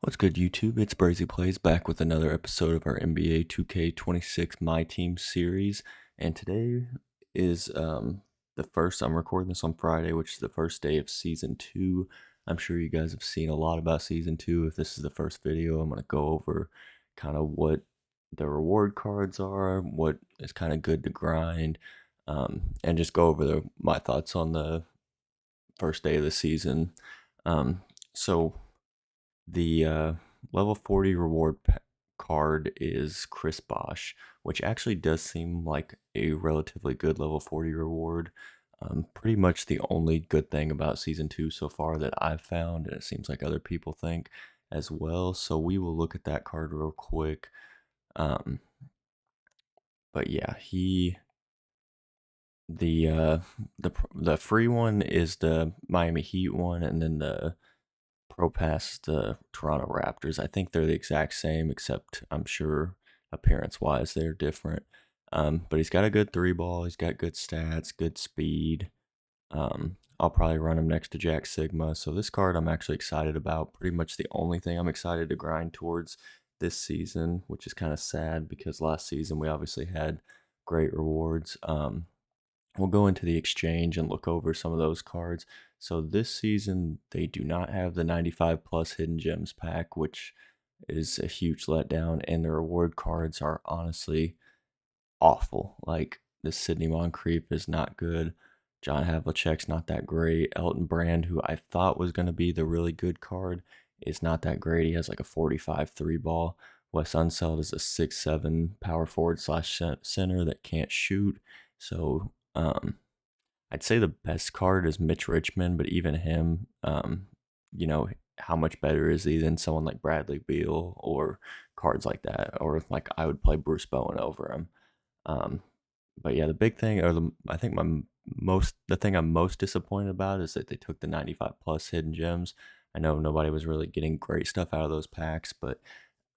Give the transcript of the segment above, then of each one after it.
What's good, YouTube? It's Brazy Plays back with another episode of our NBA 2K26 My Team series. And today is the first, I'm recording this on Friday, which is the first day of Season 2. I'm sure you guys have seen a lot about Season 2. If this is the first video, I'm going to go over kind of what the reward cards are, what is kind of good to grind, and just go over my thoughts on the first day of the season. So the level 40 card is Chris Bosh, which actually does seem like a relatively good level 40 reward. Pretty much the only good thing about Season 2 so far that I've found, and it seems like other people think as well. So we will look at that card real quick. Um, but yeah, the free one is the Miami Heat one, and then the Pro Pass the Toronto Raptors. I think they're the exact same, except I'm sure appearance wise they're different. But he's got a good three ball. He's got good stats, good speed. I'll probably run him next to Jack Sigma. So this card I'm actually excited about. Pretty much the only thing I'm excited to grind towards this season, which is kind of sad because last season we obviously had great rewards. We'll go into the exchange and look over some of those cards. So this season, they do not have the 95 plus hidden gems pack, which is a huge letdown. And the reward cards are honestly awful. Like the Sidney Moncrief is not good. John Havlicek's not that great. Elton Brand, who I thought was going to be the really good card, is not that great. He has like a 45 three ball. Wes Unseld is a 6'7" power forward slash center that can't shoot. So I'd say the best card is Mitch Richmond, but even him, you know, how much better is he than someone like Bradley Beal or cards like that? Or like I would play Bruce Bowen over him. Um, but yeah, the big thing, I think the thing I'm most disappointed about is that they took the 95 plus hidden gems. I know nobody was really getting great stuff out of those packs, but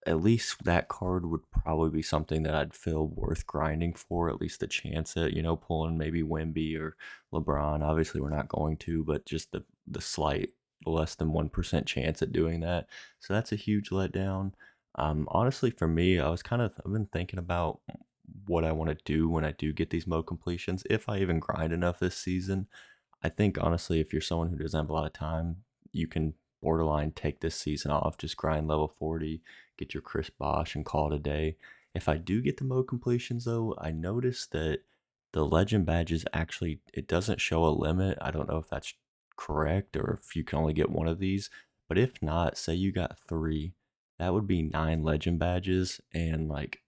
at least that card would probably be something that I'd feel worth grinding for, at least the chance at, pulling maybe Wemby or LeBron. Obviously, we're not going to, but just the slight less than 1% chance at doing that. So that's a huge letdown. Honestly, for me, I've been thinking about what I want to do when I do get these mode completions, if I even grind enough this season. I think honestly, if you're someone who doesn't have a lot of time, you can borderline take this season off, just grind level 40, get your Chris Bosh, and call it a day. If I do get the mode completions, though, I noticed that the legend badges actually, it doesn't show a limit. I don't know if that's correct or if you can only get one of these. But if not, say you got three, that would be 9 legend badges. And like,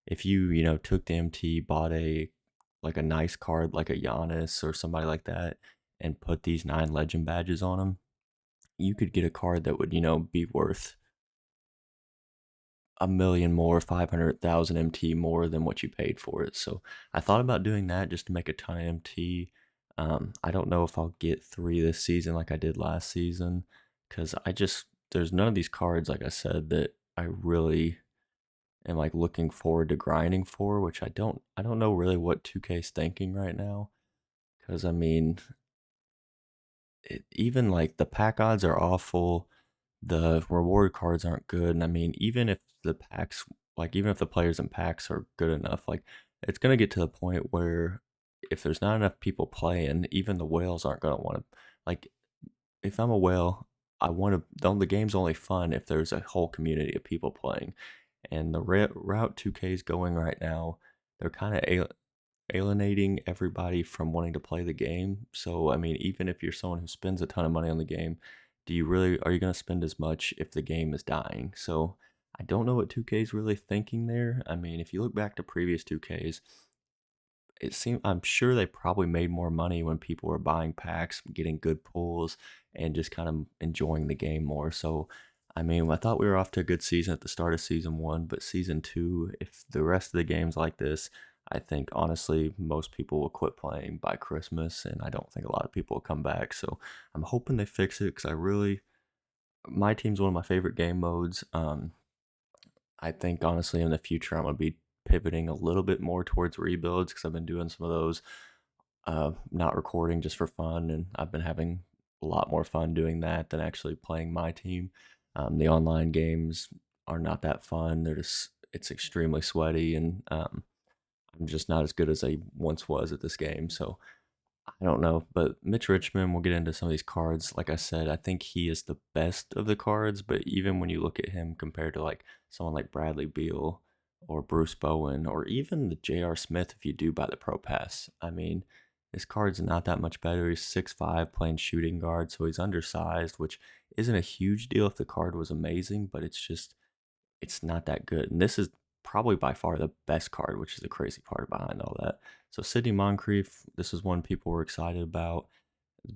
if you took the MT, bought a nice card like a Giannis or somebody like that, and put these 9 legend badges on them, you could get a card that would be worth a million more, 500,000 MT more than what you paid for it. So I thought about doing that just to make a ton of MT. I don't know if I'll get three this season like I did last season, because there's none of these cards, like I said, that I really am like looking forward to grinding for, which I don't know really what 2K's thinking right now. Because I mean, even like the pack odds are awful, the reward cards aren't good, and I mean, even if the players in packs are good enough, like it's gonna get to the point where if there's not enough people playing, even the whales aren't gonna want to. Like, if I'm a whale, I want to. The game's only fun if there's a whole community of people playing, and the route 2K is going right now, they're kind of alienating everybody from wanting to play the game. So, I mean, even if you're someone who spends a ton of money on the game, are you going to spend as much if the game is dying? So, I don't know what 2K is really thinking there. I mean, if you look back to previous 2Ks, I'm sure they probably made more money when people were buying packs, getting good pulls, and just kind of enjoying the game more. So, I mean, I thought we were off to a good season at the start of season one, but season two, if the rest of the game's like this, I think honestly most people will quit playing by Christmas, and I don't think a lot of people will come back. So I'm hoping they fix it because my team's one of my favorite game modes. I think honestly in the future I'm gonna be pivoting a little bit more towards rebuilds because I've been doing some of those, not recording just for fun, and I've been having a lot more fun doing that than actually playing my team. The online games are not that fun. They're just it's extremely sweaty, and I'm just not as good as I once was at this game. So I don't know, but Mitch Richmond, we'll get into some of these cards. Like I said, I think he is the best of the cards, but even when you look at him compared to like someone like Bradley Beal or Bruce Bowen or even the J.R. Smith, if you do buy the Pro Pass, I mean, this card's not that much better. He's 6'5", playing shooting guard, so he's undersized, which isn't a huge deal if the card was amazing, but it's not that good. And this is probably by far the best card, which is the crazy part behind all that. So Sidney Moncrief, this is one people were excited about,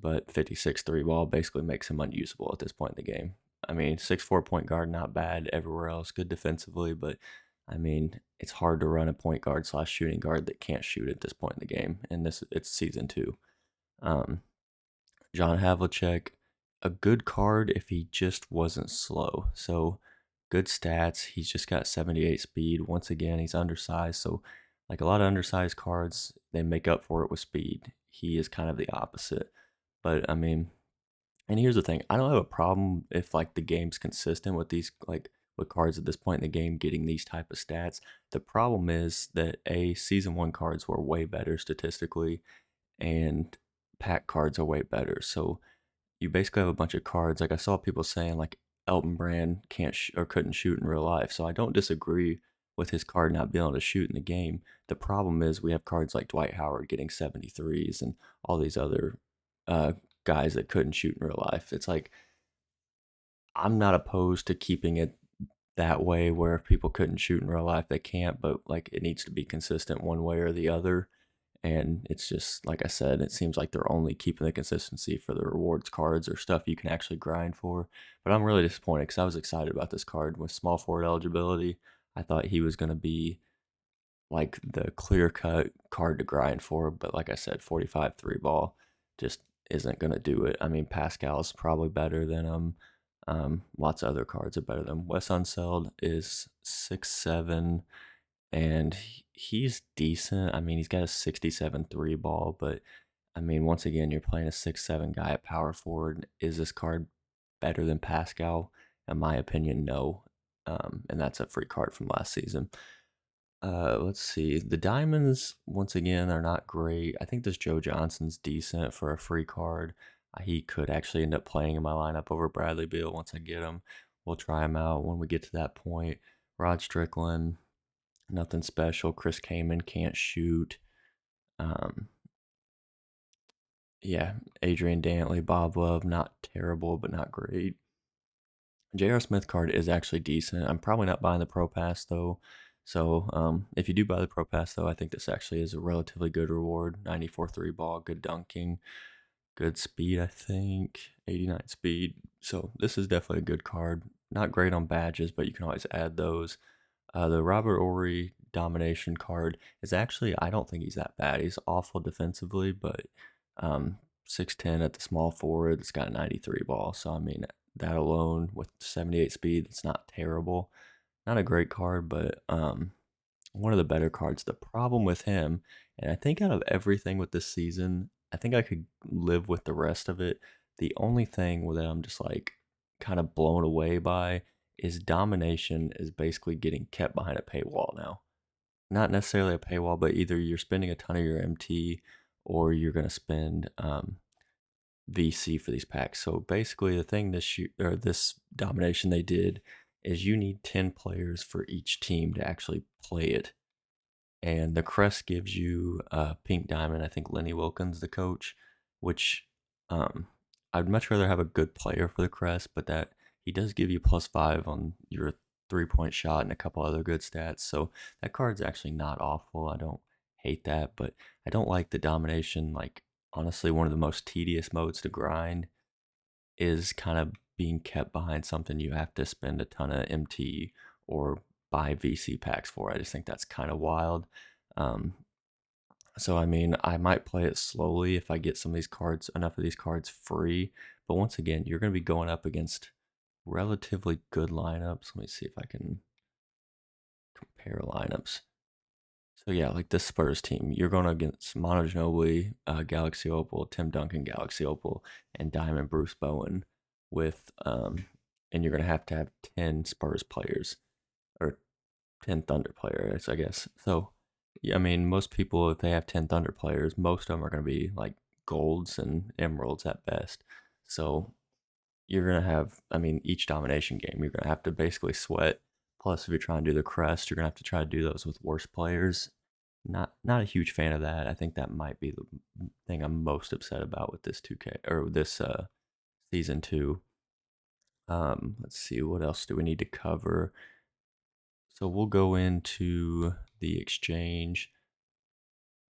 but 56 three ball basically makes him unusable at this point in the game. I mean, 6'4" point guard, not bad everywhere else, good defensively, but I mean, it's hard to run a point guard slash shooting guard that can't shoot at this point in the game. And this it's season two. Um, John Havlicek, a good card if he just wasn't slow. So good stats. He's just got 78 speed. Once again, he's undersized. So like a lot of undersized cards, they make up for it with speed. He is kind of the opposite. But I mean, and here's the thing. I don't have a problem if like the game's consistent with these like with cards at this point in the game getting these type of stats. The problem is that a season 1 cards were way better statistically and pack cards are way better. So you basically have a bunch of cards. Like I saw people saying like Elton Brand can't or couldn't shoot in real life. So I don't disagree with his card not being able to shoot in the game. The problem is we have cards like Dwight Howard getting 73s and all these other uh, guys that couldn't shoot in real life. It's like I'm not opposed to keeping it that way where if people couldn't shoot in real life they can't, but like it needs to be consistent one way or the other. And it's just like I said, it seems like they're only keeping the consistency for the rewards cards or stuff you can actually grind for. But I'm really disappointed because I was excited about this card with small forward eligibility. I thought he was going to be like the clear cut card to grind for, but like I said, 45 three ball just isn't going to do it. I mean, Pascal's probably better than him. Lots of other cards are better than him. Wes Unseld is 6'7", and he's decent. I mean, he's got a 67 three ball, but I mean, once again, you're playing a 6'7" guy at power forward. Is this card better than Pascal? In my opinion, no. And that's a free card from last season. Let's see. The diamonds, once again, are not great. I think this Joe Johnson's decent for a free card. He could actually end up playing in my lineup over Bradley Beal once I get him. We'll try him out when we get to that point. Rod Strickland, nothing special. Chris Kaman can't shoot. Um, yeah, Adrian Dantley, Bob Love, not terrible, but not great. J.R. Smith card is actually decent. I'm probably not buying the Pro Pass though. So if you do buy the Pro Pass though, I think this actually is a relatively good reward. 94 three ball, good dunking, good speed, I think. 89 speed. So this is definitely a good card. Not great on badges, but you can always add those. The Robert Ory domination card is actually, I don't think he's that bad. He's awful defensively, but um, 6'10" at the small forward. It's got a 93 ball. So, I mean, that alone with 78 speed, it's not terrible. Not a great card, but one of the better cards. The problem with him, and I think out of everything with this season, I think I could live with the rest of it. The only thing that I'm just like kind of blown away by is domination is basically getting kept behind a paywall now. Not necessarily a paywall, but either you're spending a ton of your MT or you're going to spend VC for these packs. So basically, the thing this domination they did is you need 10 players for each team to actually play it, and the crest gives you pink diamond. I think Lenny Wilkins, the coach, which um, I'd much rather have a good player for the crest, but that he does give you +5 on your 3-point shot and a couple other good stats. So that card's actually not awful. I don't hate that, but I don't like the domination. Like honestly, one of the most tedious modes to grind is kind of being kept behind something you have to spend a ton of MT or buy VC packs for. I just think that's kind of wild. Um, so I mean, I might play it slowly if I get some of these cards, enough of these cards free. But once again, you're going to be going up against relatively good lineups. Let me see if I can compare lineups. So yeah, like this Spurs team, you're going against Mono Ginobili, Galaxy Opal, Tim Duncan, Galaxy Opal, and Diamond Bruce Bowen with and you're gonna have 10 Spurs players or 10 Thunder players, I guess. So, yeah, I mean, most people, if they have 10 Thunder players, most of them are gonna be like golds and emeralds at best. So you're gonna have, I mean, each domination game, you're gonna have to basically sweat. Plus, if you're trying to do the crest, you're gonna have to try to do those with worse players. Not a huge fan of that. I think that might be the thing I'm most upset about with this 2K or this season two. Let's see, what else do we need to cover? So we'll go into the exchange.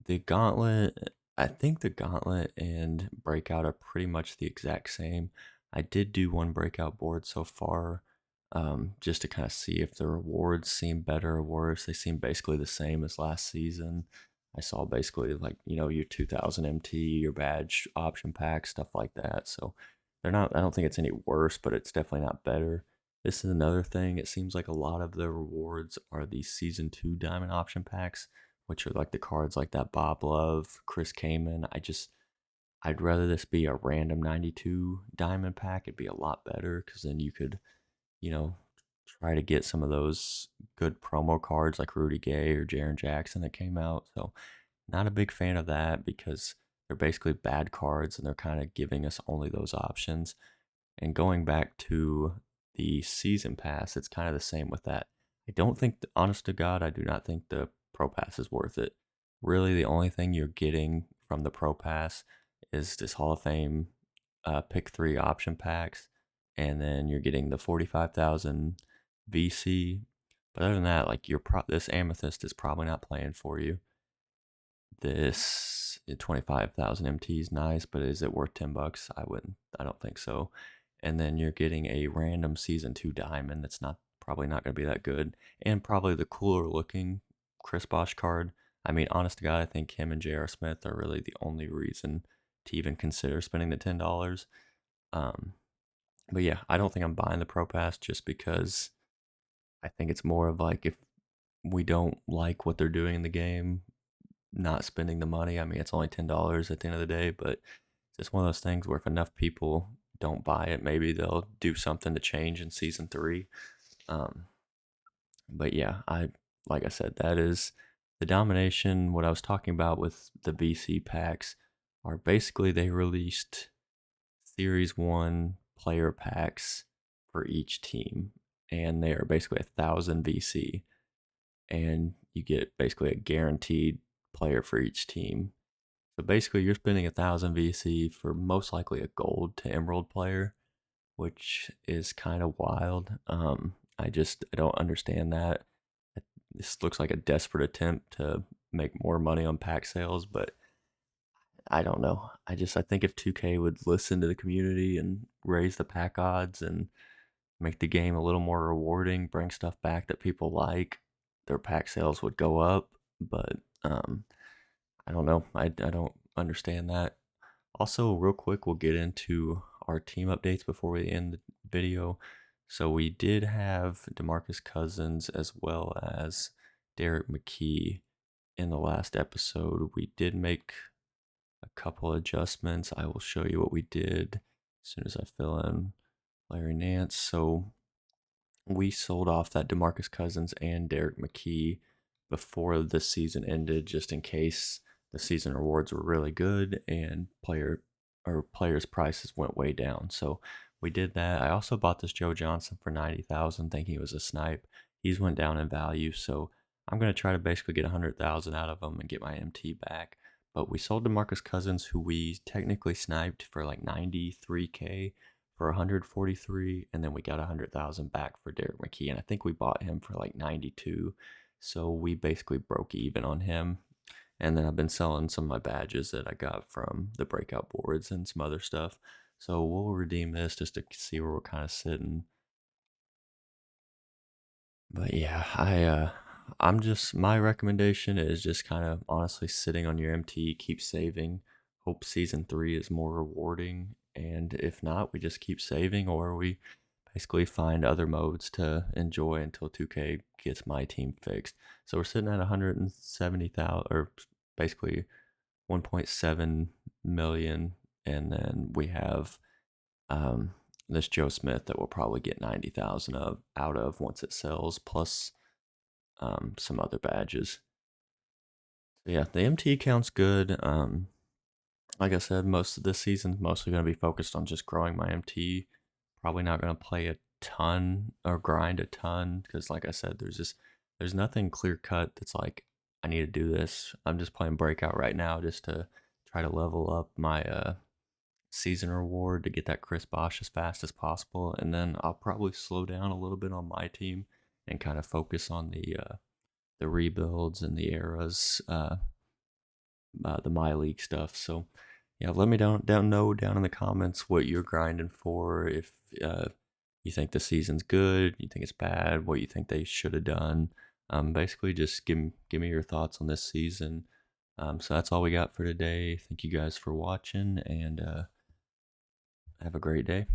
The gauntlet, I think the gauntlet and breakout are pretty much the exact same. I did do one breakout board so far, just to kind of see if the rewards seem better or worse. They seem basically the same as last season. I saw basically like, your 2000 MT, your badge option pack, stuff like that. So they're not, I don't think it's any worse, but it's definitely not better. This is another thing. It seems like a lot of the rewards are the season 2 diamond option packs, which are like the cards like that Bob Love, Chris Kaman. I'd rather this be a random 92 diamond pack. It'd be a lot better because then you could, you know, try to get some of those good promo cards like Rudy Gay or Jaron Jackson that came out. So not a big fan of that because they're basically bad cards and they're kind of giving us only those options. And going back to the season pass, it's kind of the same with that. I don't think, honest to God, I do not think the Pro Pass is worth it. Really, the only thing you're getting from the Pro Pass is this Hall of Fame pick three option packs, and then you're getting the 45,000 VC. But other than that, like this Amethyst is probably not playing for you. This 25,000 MT is nice, but is it worth $10? I don't think so. And then you're getting a random season 2 diamond that's not probably not going to be that good, and probably the cooler looking Chris Bosh card. I mean, honest to God, I think him and J.R. Smith are really the only reason to even consider spending the $10. Um, but yeah, I don't think I'm buying the Pro Pass just because I think it's more of like if we don't like what they're doing in the game, not spending the money. I mean, it's only $10 at the end of the day, but it's just one of those things where if enough people don't buy it, maybe they'll do something to change in season three. Um, but yeah, I like I said, that is the domination. What I was talking about with the BC packs are basically they released Series One player packs for each team, and they are basically 1,000 VC, and you get basically a guaranteed player for each team. So basically, you're spending 1,000 VC for most likely a gold to emerald player, which is kind of wild. I don't understand that. This looks like a desperate attempt to make more money on pack sales, but I don't know. I think if 2K would listen to the community and raise the pack odds and make the game a little more rewarding, bring stuff back that people like, their pack sales would go up. But I don't know. I don't understand that. Also, real quick, we'll get into our team updates before we end the video. So we did have DeMarcus Cousins as well as Derek McKee in the last episode. We did make a couple adjustments. I will show you what we did as soon as I fill in Larry Nance. So we sold off that DeMarcus Cousins and Derek McKee before the season ended, just in case the season rewards were really good and players' prices went way down. So we did that. I also bought this Joe Johnson for 90,000, thinking he was a snipe. He's went down in value, so I'm gonna try to basically get 100,000 out of him and get my MT back. But we sold DeMarcus Cousins, who we technically sniped for like 93K for 143, and then we got 100,000 back for Derek McKee, and I think we bought him for like 92. So we basically broke even on him. And then I've been selling some of my badges that I got from the breakout boards and some other stuff. So we'll redeem this just to see where we're kind of sitting. But yeah, I'm just my recommendation is just kind of honestly sitting on your MT, keep saving. Hope season 3 is more rewarding, and if not, we just keep saving or we basically find other modes to enjoy until 2K gets my team fixed. So we're sitting at 170,000 or basically 1.7 million, and then we have this Joe Smith that we'll probably get 90,000 of out of once it sells, plus some other badges. So yeah, the MT count's good. Like I said, most of this season's mostly going to be focused on just growing my MT. Probably not going to play a ton or grind a ton because, like I said, there's nothing clear cut that's like I need to do this. I'm just playing breakout right now just to try to level up my season reward to get that Chris Bosch as fast as possible, and then I'll probably slow down a little bit on my team and kind of focus on the rebuilds and the eras, the my league stuff. So yeah, let me down in the comments what you're grinding for. If you think the season's good, you think it's bad, what you think they should have done. Basically, just give me your thoughts on this season. So that's all we got for today. Thank you guys for watching, and have a great day.